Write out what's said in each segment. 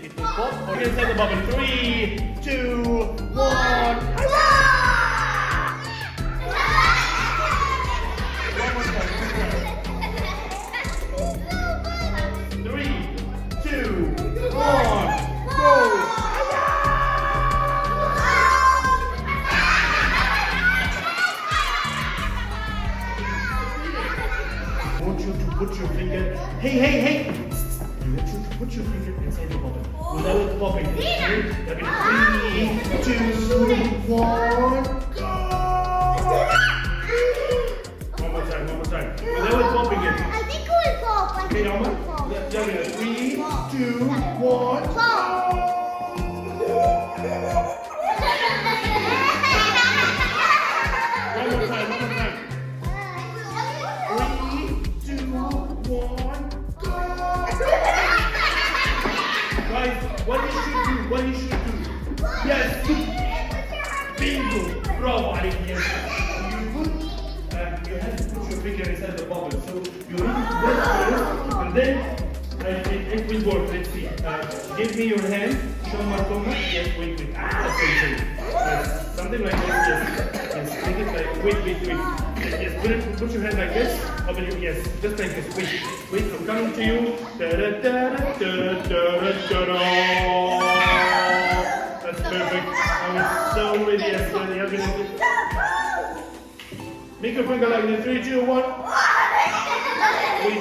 think it will pop? Or you can set the bubble. 3, 2, 1. One more time. 3, 2, 1. Go! I want you to put your finger. Hey! I want you to put your finger inside the bubble without popping. That means 3, 2, 1, go! One more time. Without popping it. I think it will pop. Okay, Alma? 3, 2, 1, go! One more time. 3, 2, 1, go! Guys, what you should do? Yes! Bingo! Bravo, Alec, yes. You have to put your finger inside the bubble. So you need to press first, and then it will work. Let's see. Give me your hand. Show my thumb. Yes, wait. That's what you say. Yes, something like this. Yes, make it like, wait. Yes, put your hand like this. Open your, yes, just like this. Wait, I'm coming to you. That's perfect. I was so ready. Yes, make your finger like this. 3, 2, 1.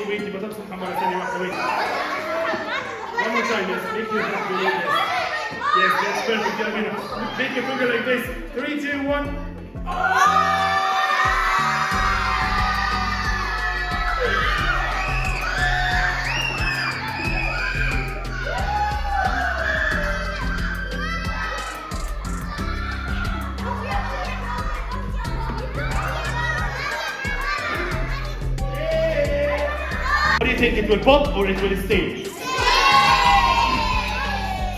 Wait, but that's come on, wait. One more time, yes, make your finger like this. Yes, that's perfect. Make your finger like this. 3, 2, 1. What do you think? It will pop or it will stay?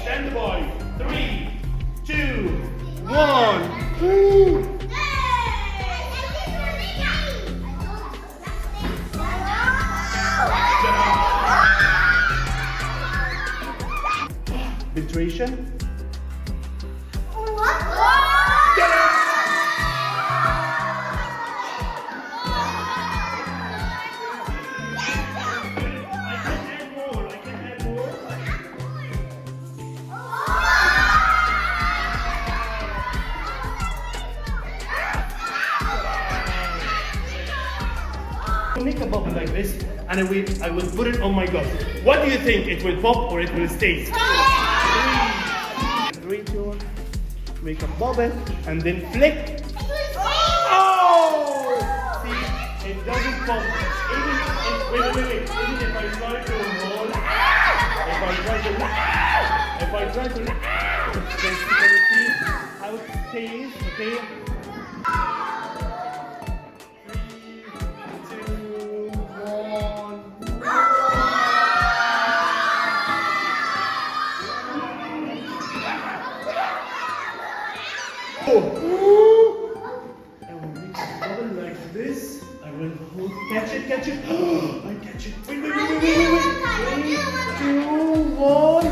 Stand by. 3, 2, 1. Filtration. Make a bubble like this, and I will put it on my glass. What do you think? It will pop or it will stay? 3, 2, 1. Make a bubble and then flick. Oh! See, it doesn't pop. Even if I try to hold, if I try to, can you see how it stays? Okay. I will make a bubble like this. I will catch it. I catch it. Wait. 3, 2, 1.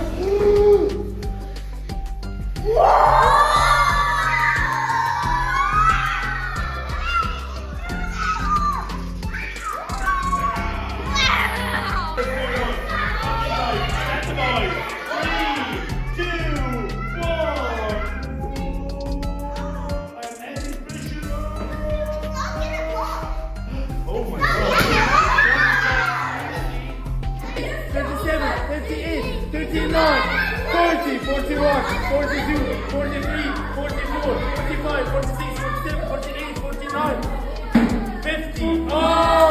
Oh my God. 37, 38, 39, 40, 41, 42, 43, 44, 45, 46, 47, 48, 49, 50. Oh!